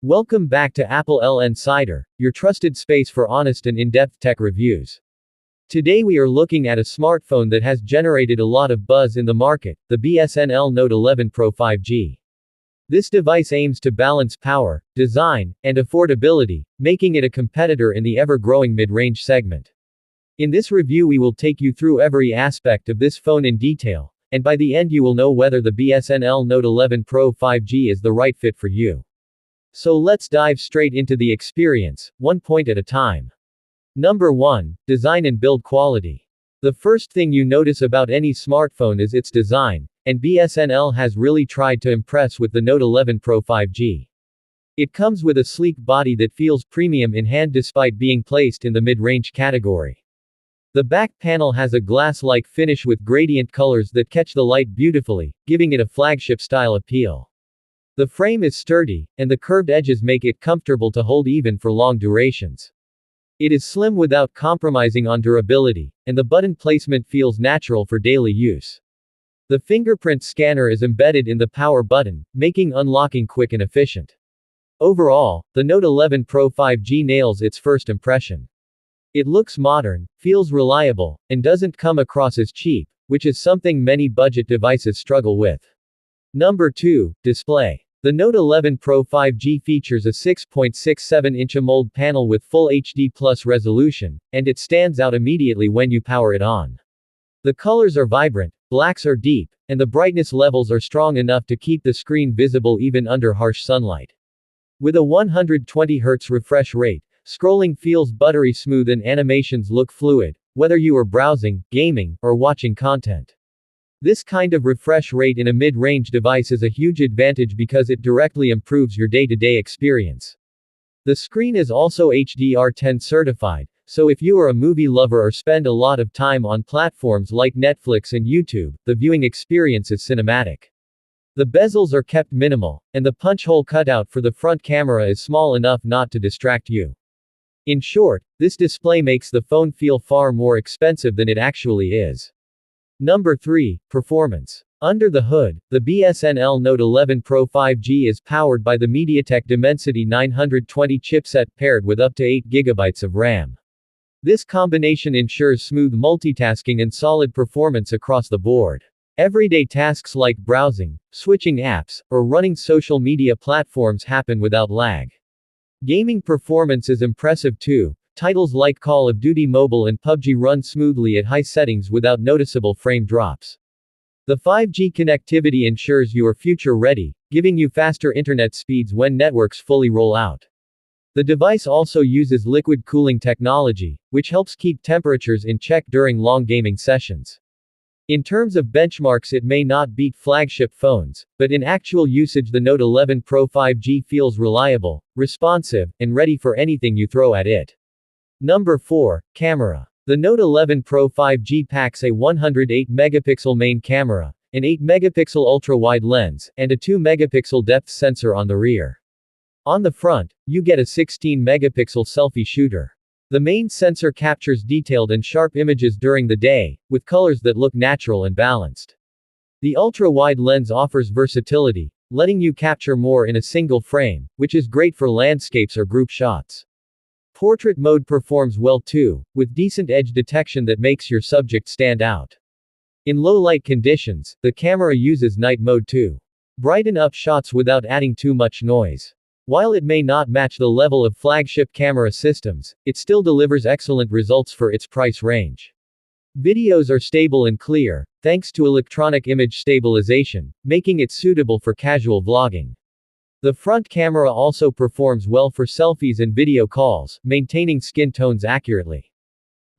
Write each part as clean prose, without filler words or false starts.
Welcome back to applelnsider, your trusted space for honest and in-depth tech reviews. Today we are looking at a smartphone that has generated a lot of buzz in the market, the BSNL Note 11 Pro 5G. This device aims to balance power, design, and affordability, making it a competitor in the ever-growing mid-range segment. In this review we will take you through every aspect of this phone in detail, and by the end you will know whether the BSNL Note 11 Pro 5G is the right fit for you. So let's dive straight into the experience, one point at a time. Number 1. Design and build quality. The first thing you notice about any smartphone is its design, and BSNL has really tried to impress with the Note 11 Pro 5G. It comes with a sleek body that feels premium in hand despite being placed in the mid-range category. The back panel has a glass-like finish with gradient colors that catch the light beautifully, giving it a flagship-style appeal. The frame is sturdy, and the curved edges make it comfortable to hold even for long durations. It is slim without compromising on durability, and the button placement feels natural for daily use. The fingerprint scanner is embedded in the power button, making unlocking quick and efficient. Overall, the Note 11 Pro 5G nails its first impression. It looks modern, feels reliable, and doesn't come across as cheap, which is something many budget devices struggle with. Number 2. Display. The Note 11 Pro 5G features a 6.67-inch AMOLED panel with full HD+ resolution, and it stands out immediately when you power it on. The colors are vibrant, blacks are deep, and the brightness levels are strong enough to keep the screen visible even under harsh sunlight. With a 120 Hz refresh rate, scrolling feels buttery smooth and animations look fluid, whether you are browsing, gaming, or watching content. This kind of refresh rate in a mid-range device is a huge advantage because it directly improves your day-to-day experience. The screen is also HDR10 certified, so if you are a movie lover or spend a lot of time on platforms like Netflix and YouTube, the viewing experience is cinematic. The bezels are kept minimal, and the punch hole cutout for the front camera is small enough not to distract you. In short, this display makes the phone feel far more expensive than it actually is. Number 3. Performance. Under the hood, the BSNL Note 11 Pro 5G is powered by the MediaTek Dimensity 920 chipset paired with up to 8 GB of RAM. This combination ensures smooth multitasking and solid performance across the board. Everyday tasks like browsing, switching apps, or running social media platforms happen without lag. Gaming performance is impressive too. Titles like Call of Duty Mobile and PUBG run smoothly at high settings without noticeable frame drops. The 5G connectivity ensures you are future-ready, giving you faster internet speeds when networks fully roll out. The device also uses liquid cooling technology, which helps keep temperatures in check during long gaming sessions. In terms of benchmarks, it may not beat flagship phones, but in actual usage the Note 11 Pro 5G feels reliable, responsive, and ready for anything you throw at it. Number 4. Camera. The Note 11 Pro 5G packs a 108-megapixel main camera, an 8-megapixel ultra-wide lens, and a 2-megapixel depth sensor on the rear. On the front, you get a 16-megapixel selfie shooter. The main sensor captures detailed and sharp images during the day, with colors that look natural and balanced. The ultra-wide lens offers versatility, letting you capture more in a single frame, which is great for landscapes or group shots. Portrait mode performs well too, with decent edge detection that makes your subject stand out. In low-light conditions, the camera uses night mode to brighten up shots without adding too much noise. While it may not match the level of flagship camera systems, it still delivers excellent results for its price range. Videos are stable and clear, thanks to electronic image stabilization, making it suitable for casual vlogging. The front camera also performs well for selfies and video calls, maintaining skin tones accurately.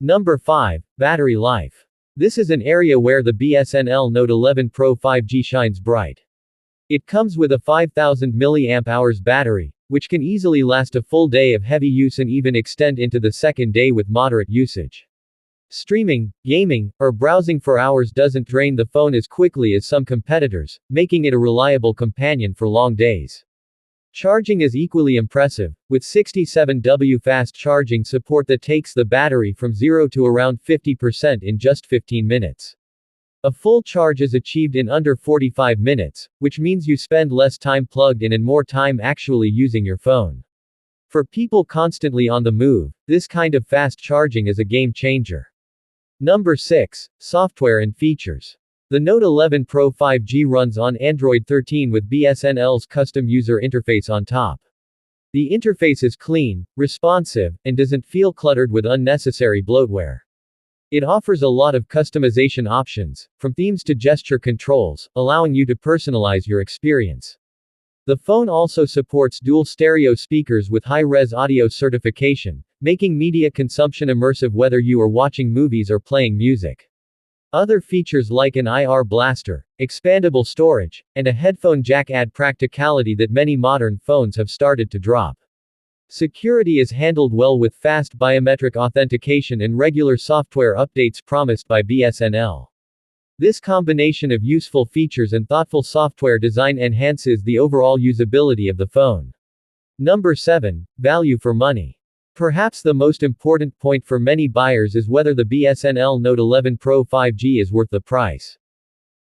Number 5. Battery life. This is an area where the BSNL Note 11 Pro 5G shines bright. It comes with a 5000 mAh battery, which can easily last a full day of heavy use and even extend into the second day with moderate usage. Streaming, gaming, or browsing for hours doesn't drain the phone as quickly as some competitors, making it a reliable companion for long days. Charging is equally impressive, with 67W fast charging support that takes the battery from 0 to around 50% in just 15 minutes. A full charge is achieved in under 45 minutes, which means you spend less time plugged in and more time actually using your phone. For people constantly on the move, this kind of fast charging is a game changer. Number 6. Software and features. The Note 11 Pro 5G runs on Android 13 with BSNL's custom user interface on top. The interface is clean, responsive, and doesn't feel cluttered with unnecessary bloatware. It offers a lot of customization options, from themes to gesture controls, allowing you to personalize your experience. The phone also supports dual stereo speakers with high-res audio certification, making media consumption immersive whether you are watching movies or playing music. Other features like an IR blaster, expandable storage, and a headphone jack add practicality that many modern phones have started to drop. Security is handled well with fast biometric authentication and regular software updates promised by BSNL. This combination of useful features and thoughtful software design enhances the overall usability of the phone. Number 7. Value for money. Perhaps the most important point for many buyers is whether the BSNL Note 11 Pro 5G is worth the price.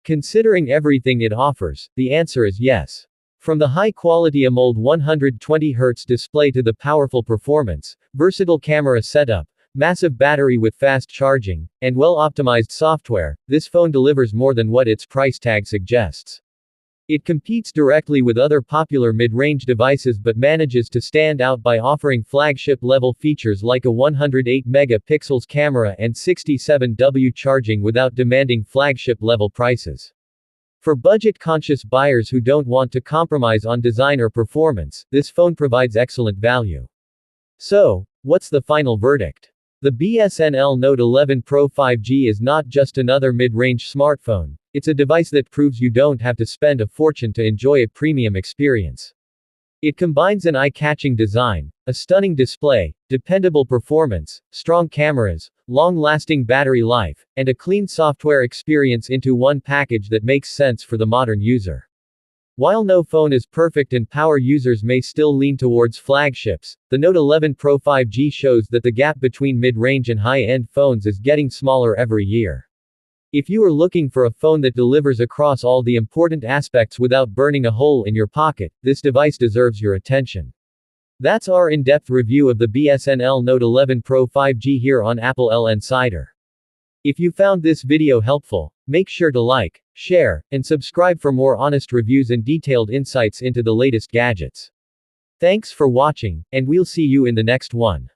Considering everything it offers, the answer is yes. From the high-quality AMOLED 120Hz display to the powerful performance, versatile camera setup, massive battery with fast charging, and well-optimized software, this phone delivers more than what its price tag suggests. It competes directly with other popular mid-range devices but manages to stand out by offering flagship-level features like a 108 megapixels camera and 67W charging without demanding flagship-level prices. For budget-conscious buyers who don't want to compromise on design or performance, this phone provides excellent value. So, what's the final verdict? The BSNL Note 11 Pro 5G is not just another mid-range smartphone, it's a device that proves you don't have to spend a fortune to enjoy a premium experience. It combines an eye-catching design, a stunning display, dependable performance, strong cameras, long-lasting battery life, and a clean software experience into one package that makes sense for the modern user. While no phone is perfect and power users may still lean towards flagships, the Note 11 Pro 5G shows that the gap between mid-range and high-end phones is getting smaller every year. If you are looking for a phone that delivers across all the important aspects without burning a hole in your pocket, this device deserves your attention. That's our in-depth review of the BSNL Note 11 Pro 5G here on applelnsider. If you found this video helpful, make sure to like, share, and subscribe for more honest reviews and detailed insights into the latest gadgets. Thanks for watching, and we'll see you in the next one.